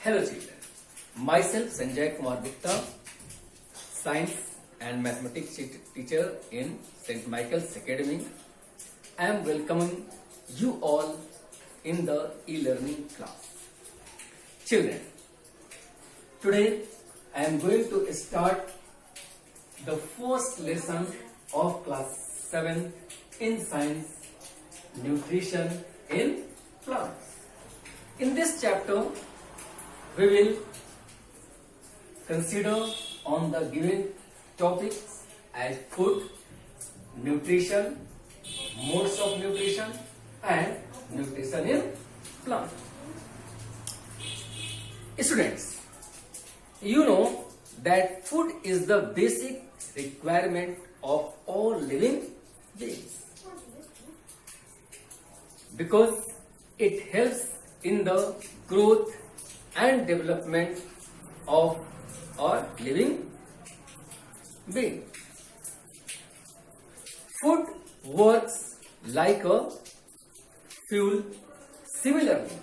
Hello children, myself Sanjay Kumar Gupta, Science and Mathematics teacher in St. Michael's Academy. I am welcoming you all in the e-learning class. Children, today I am going to start the first lesson of class 7 in science, nutrition in plants. In this chapter, we will consider on the given topics as food, nutrition, modes of nutrition and nutrition in plant. Students, you know that food is the basic requirement of all living beings because it helps in the growth and development of our living being. Food works like a fuel similarly,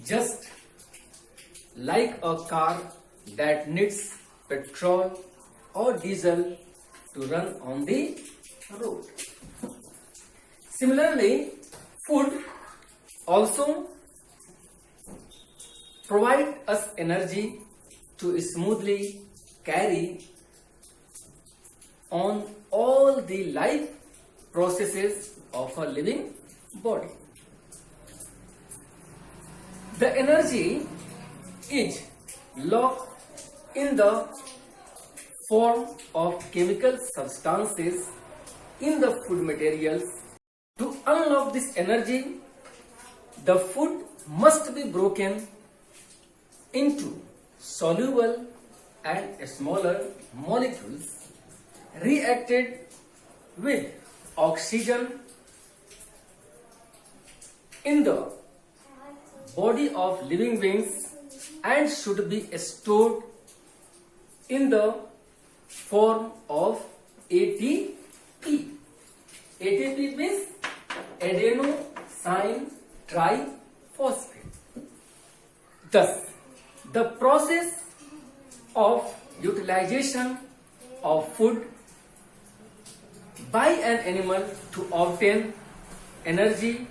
just like a car that needs petrol or diesel to run on the road. Similarly, food also provide us energy to smoothly carry on all the life processes of a living body. The energy is locked in the form of chemical substances in the food materials. To unlock this energy, the food must be broken into soluble and smaller molecules reacted with oxygen in the body of living beings and should be stored in the form of ATP. ATP means adenosine triphosphate. Thus, the process of utilization of food by an animal to obtain energy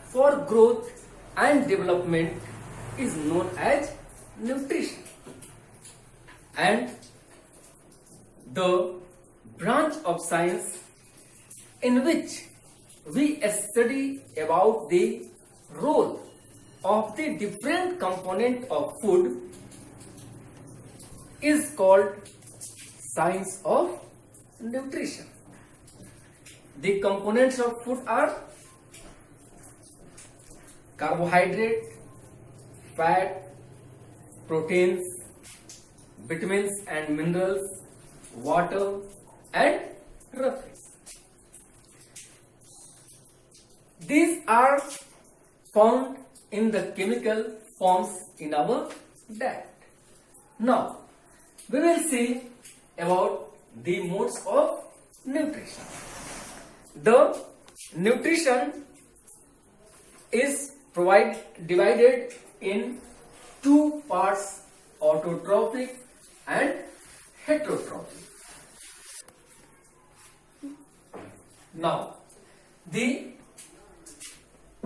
for growth and development is known as nutrition. And the branch of science in which we study about the role of the different component of food is called science of nutrition. The components of food are carbohydrate, fat, proteins, vitamins and minerals, water and roughage. These are found in the chemical forms in our diet. Now, we will see about the modes of nutrition. The nutrition is divided in two parts, autotrophic and heterotrophic. Now, the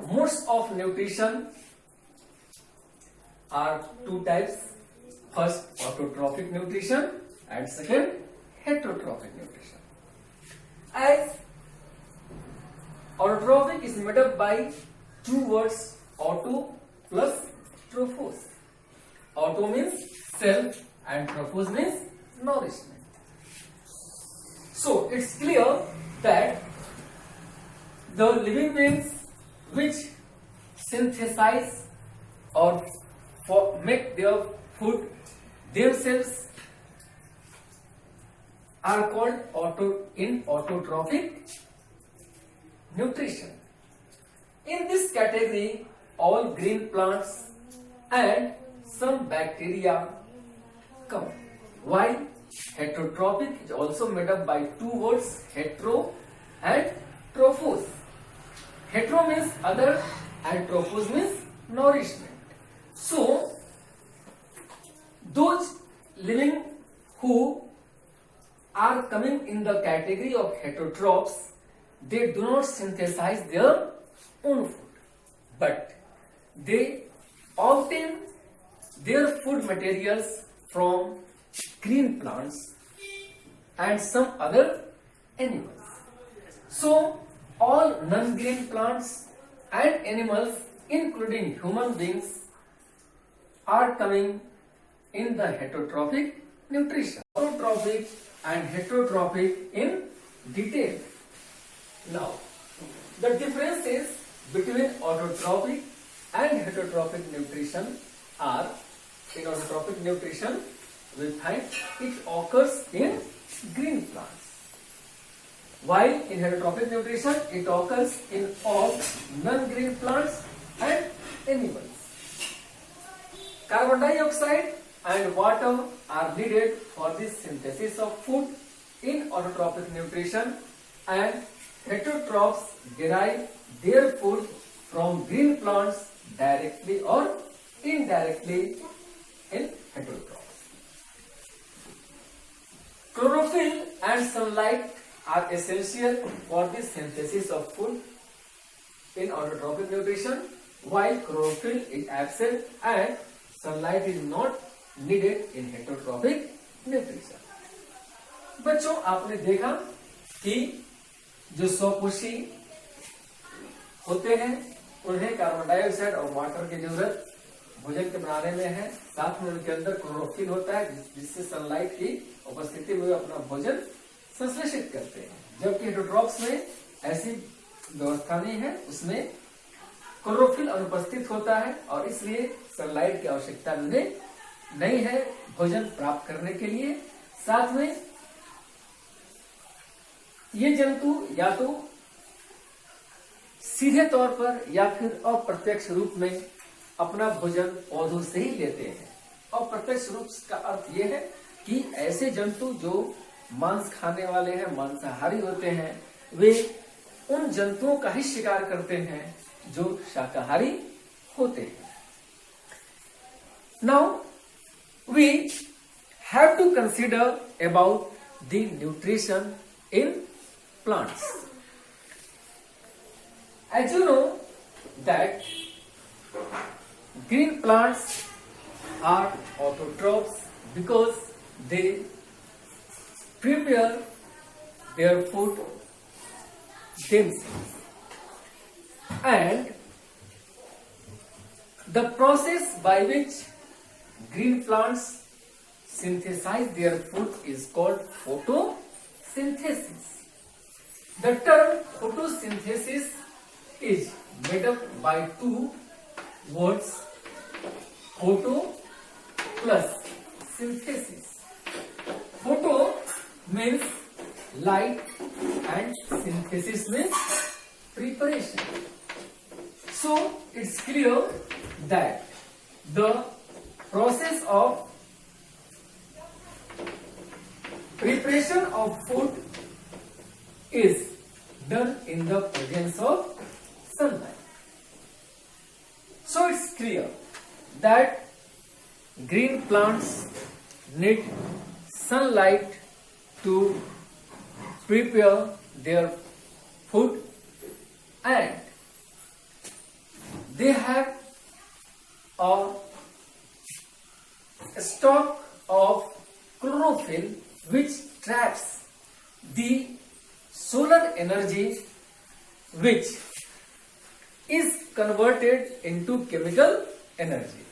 modes of nutrition are two types. First, autotrophic nutrition and second, heterotrophic nutrition. As autotrophic is made up by two words, auto plus trophos. Auto means self and trophos means nourishment. So, it's clear that the living beings which synthesize or make their food themselves are called autotrophic nutrition. In this category, all green plants and some bacteria come. While heterotrophic is also made up by two words, hetero and trophos. Hetero means other and trophos means nourishment. So, coming in the category of heterotrophs. They do not synthesize their own food, but they obtain their food materials from green plants and some other animals. So all non-green plants and animals, including human beings, are coming in the heterotrophic nutrition. Autotrophic and heterotrophic in detail. Now, the differences between autotrophic and heterotrophic nutrition are: in autotrophic nutrition, we find it occurs in green plants, while in heterotrophic nutrition it occurs in all non-green plants and animals. Carbon dioxide and water are needed for the synthesis of food in autotrophic nutrition, and heterotrophs derive their food from green plants directly or indirectly in heterotrophs. Chlorophyll and sunlight are essential for the synthesis of food in autotrophic nutrition, while chlorophyll is absent and sunlight is not needed in heterotrophic nutrition. बच्चों, आपने देखा कि जो स्वपोषी होते हैं उन्हें carbon dioxide और water की जरूरत भोजन के बनाने में है, साथ में उनके अंदर क्लोरोफिल होता है जिससे सनलाइट की उपस्थिति में वे अपना भोजन संश्लेषित करते हैं, जबकि हेटरोट्रॉप्स में ऐसी व्यवस्था नहीं है, उसमें क्लोरोफिल अनुपस्थित होता है और इसलिए सनलाइट की आवश्यकता उन्हें नहीं है भोजन प्राप्त करने के लिए। साथ में ये जंतु या तो सीधे तौर पर या फिर अप्रत्यक्ष रूप में अपना भोजन पौधों से ही लेते हैं। अप्रत्यक्ष रूप का अर्थ यह है कि ऐसे जंतु जो मांस खाने वाले हैं, मांसाहारी होते हैं, वे उन जंतुओं का ही शिकार करते हैं जो शाकाहारी होते हैं। Now we have to consider about the nutrition in plants. As you know that green plants are autotrophs because they prepare their food themselves, and the process by which green plants synthesize their food is called photosynthesis. The term photosynthesis is made up by two words, photo plus synthesis. Photo means light and synthesis means preparation. So it's clear that the process of preparation of food is done in the presence of sunlight. So it's clear that green plants need sunlight to prepare their food, and they have a stock of chlorophyll which traps the solar energy, which is converted into chemical energy.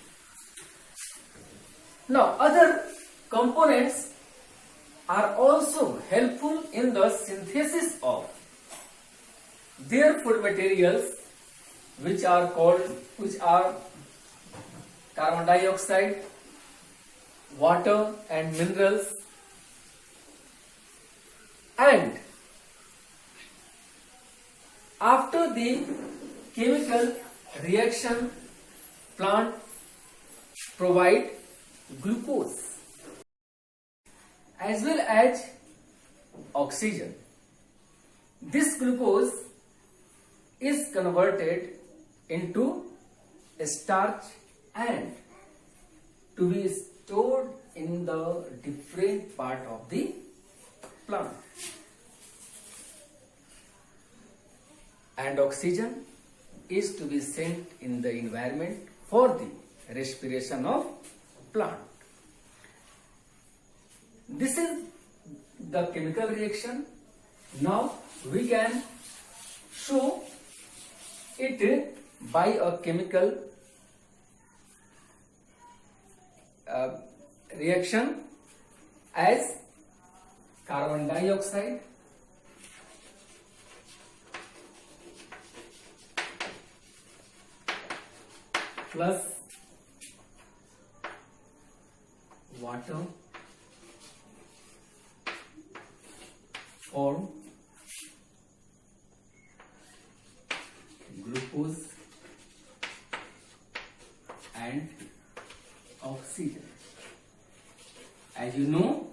Now, other components are also helpful in the synthesis of their food materials, which are carbon dioxide, water and minerals, and after the chemical reaction, plant provide glucose as well as oxygen. This glucose is converted into starch and to be stored in the different part of the plant. And oxygen is to be sent in the environment for the respiration of plant. This is the chemical reaction. Now we can show it by a chemical reaction as carbon dioxide plus water form glucose and oxygen. As you know,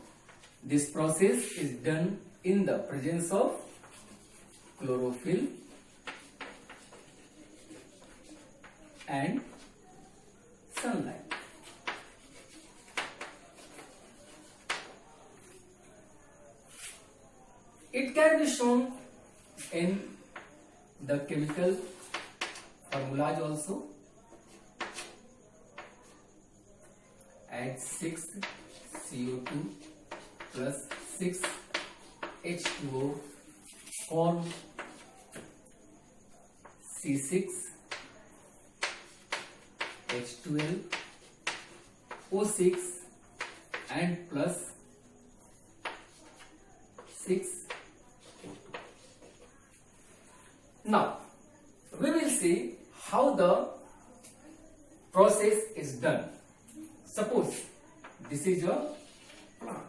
this process is done in the presence of chlorophyll and sunlight. It can be shown in the chemical formulas also. Add 6 CO2 plus 6 H2O form C6 H2L O6 and plus 6 O2. Now we will see how the process is done. Suppose this is your plant.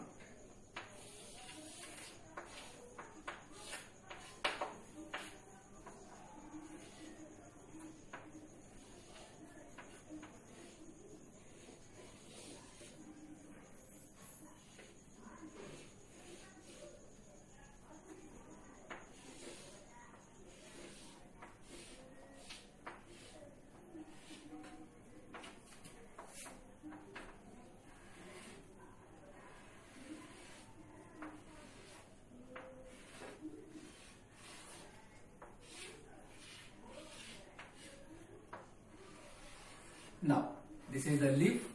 Now, this is the leaf.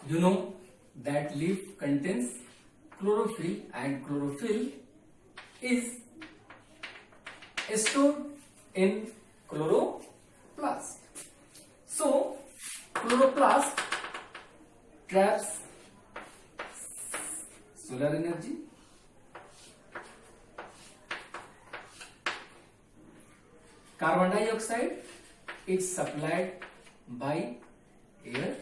You know that leaf contains chlorophyll and chlorophyll is stored in chloroplast. So, chloroplast traps solar energy. Carbon dioxide is supplied by air.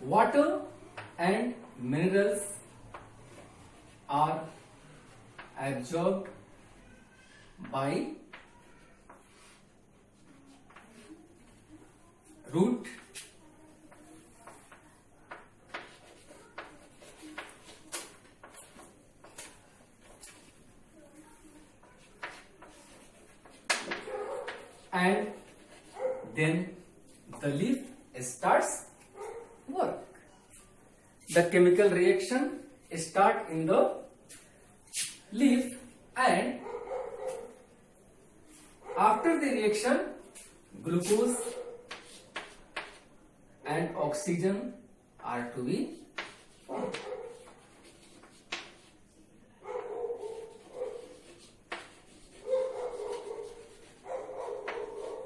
Water and minerals are absorbed by root and then the leaf starts work. The chemical reaction starts in the leaf, and after the reaction glucose and oxygen are to be formed.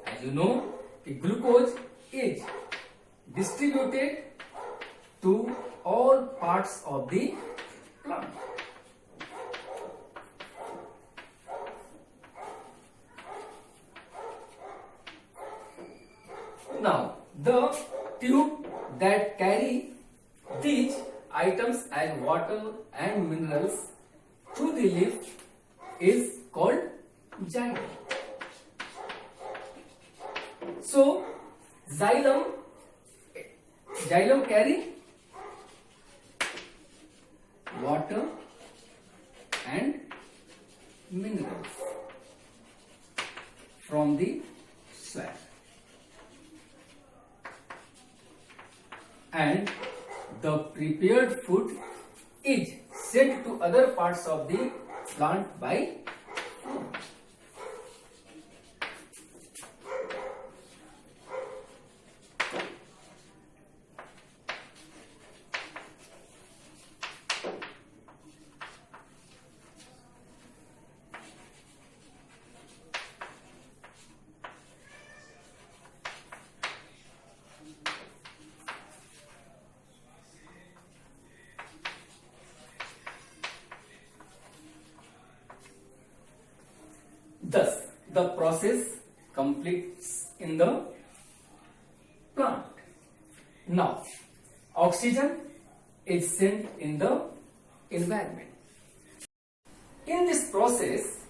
As you know, the glucose is distributed to all parts of the plant. Now, the tube that carry these items as water and minerals through the leaf is called xylem. So, xylem carry water and minerals from the soil, and the prepared food is sent to other parts of the plant by food. Thus, the process completes in the plant. Now, oxygen is sent in the environment. In this process,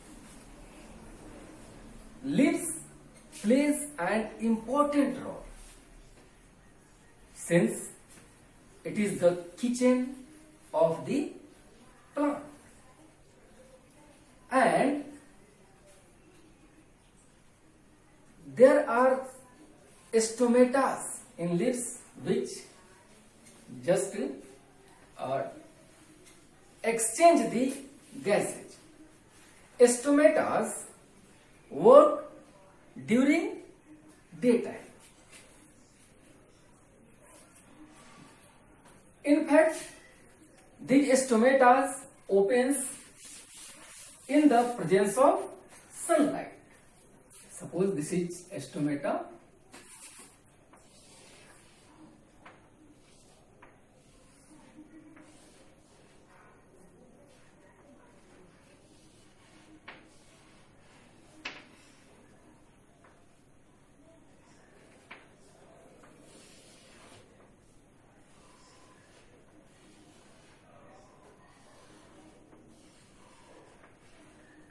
leaves plays an important role since it is the kitchen of the plant. And there are stomatas in leaves which just exchange the gases. Stomatas work during daytime. In fact, the stomatas opens in the presence of sunlight. Suppose this is stomata.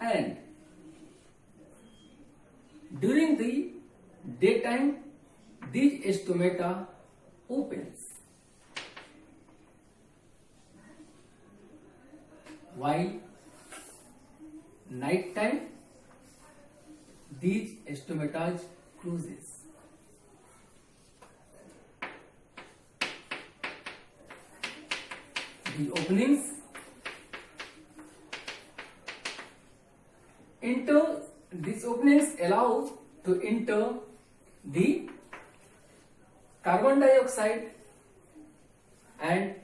And during the daytime, these stomata opens, while night time these stomata closes. The openings these openings allow to enter the carbon dioxide and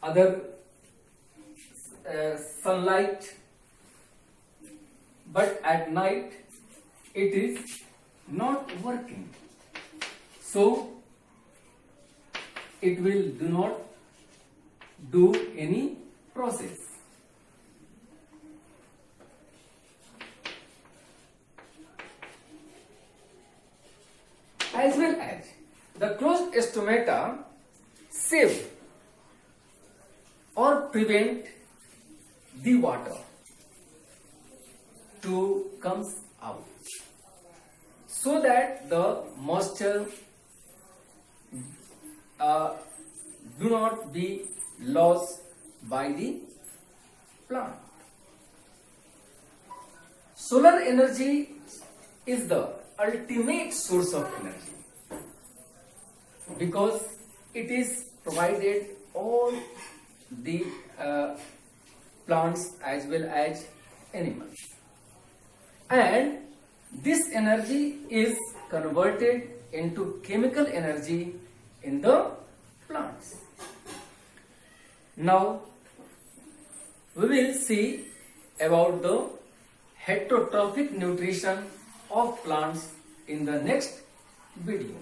other sunlight, but at night it is not working, so it will do not do any process. As well as the closed stomata save or prevent the water to comes out, so that the moisture do not be lost by the plant. Solar energy is the ultimate source of energy because it is provided all the plants as well as animals, and this energy is converted into chemical energy in the plants. Now we will see about the heterotrophic nutrition of plants in the next video.